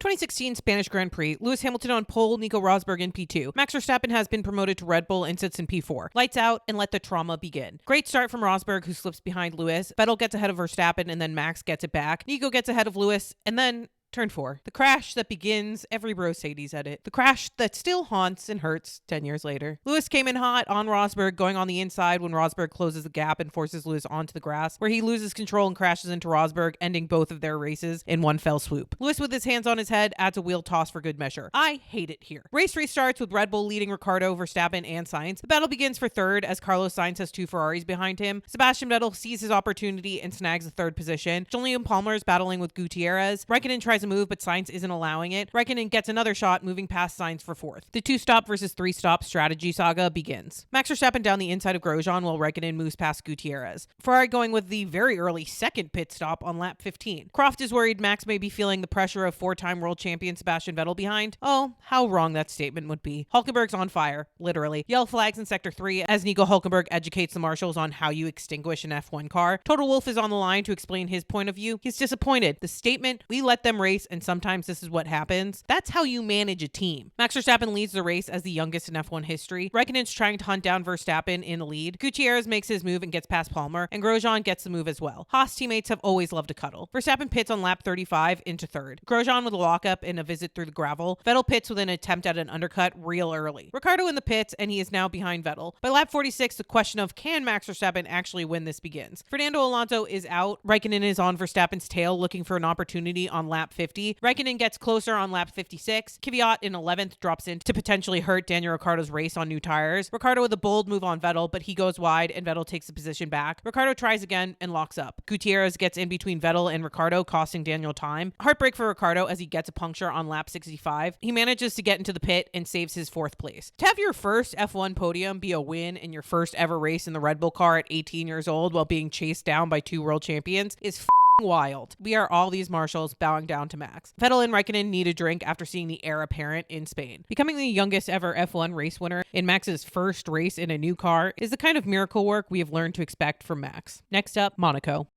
2016 Spanish Grand Prix. Lewis Hamilton on pole, Nico Rosberg in P2. Max Verstappen has been promoted to Red Bull and sits in P4. Lights out and let the trauma begin. Great start from Rosberg, who slips behind Lewis. Vettel gets ahead of Verstappen and then Max gets it back. Nico gets ahead of Lewis and then Turn 4. The crash that begins every Mercedes edit. The crash that still haunts and hurts 10 years later. Lewis came in hot on Rosberg, going on the inside when Rosberg closes the gap and forces Lewis onto the grass, where he loses control and crashes into Rosberg, ending both of their races in one fell swoop. Lewis, with his hands on his head, adds a wheel toss for good measure. I hate it here. Race restarts with Red Bull leading Ricciardo, Verstappen, and Sainz. The battle begins for third as Carlos Sainz has two Ferraris behind him. Sebastian Vettel sees his opportunity and snags the third position. Julian Palmer is battling with Gutierrez. Raikkonen tries a move, but Sainz isn't allowing it. Raikkonen gets another shot, moving past Sainz for fourth. The two-stop versus three-stop strategy saga begins. Max Verstappen down the inside of Grosjean while Raikkonen moves past Gutierrez. Ferrari going with the very early second pit stop on lap 15. Croft is worried Max may be feeling the pressure of four-time world champion Sebastian Vettel behind. Oh, how wrong that statement would be. Hulkenberg's on fire, literally. Yellow flags in Sector 3 as Nico Hulkenberg educates the marshals on how you extinguish an F1 car. Total Wolff is on the line to explain his point of view. He's disappointed. The statement, "We let them race and sometimes this is what happens," that's how you manage a team. Max Verstappen leads the race as the youngest in F1 history. Raikkonen's trying to hunt down Verstappen in the lead. Gutierrez makes his move and gets past Palmer, and Grosjean gets the move as well. Haas teammates have always loved to cuddle. Verstappen pits on lap 35 into third. Grosjean with a lockup and a visit through the gravel. Vettel pits with an attempt at an undercut real early. Ricciardo in the pits, and he is now behind Vettel. By lap 46, the question of can Max Verstappen actually win this begins. Fernando Alonso is out. Raikkonen is on Verstappen's tail looking for an opportunity on lap 50. Raikkonen gets closer on lap 56. Kvyat in 11th drops in to potentially hurt Daniel Ricciardo's race on new tires. Ricciardo with a bold move on Vettel, but he goes wide and Vettel takes the position back. Ricciardo tries again and locks up. Gutierrez gets in between Vettel and Ricciardo, costing Daniel time. Heartbreak for Ricciardo as he gets a puncture on lap 65. He manages to get into the pit and saves his fourth place. To have your first F1 podium be a win in your first ever race in the Red Bull car at 18 years old while being chased down by two world champions is wild. We are all these marshals bowing down to Max. Vettel and Raikkonen need a drink after seeing the heir apparent in Spain. Becoming the youngest ever F1 race winner in Max's first race in a new car is the kind of miracle work we have learned to expect from Max. Next up, Monaco.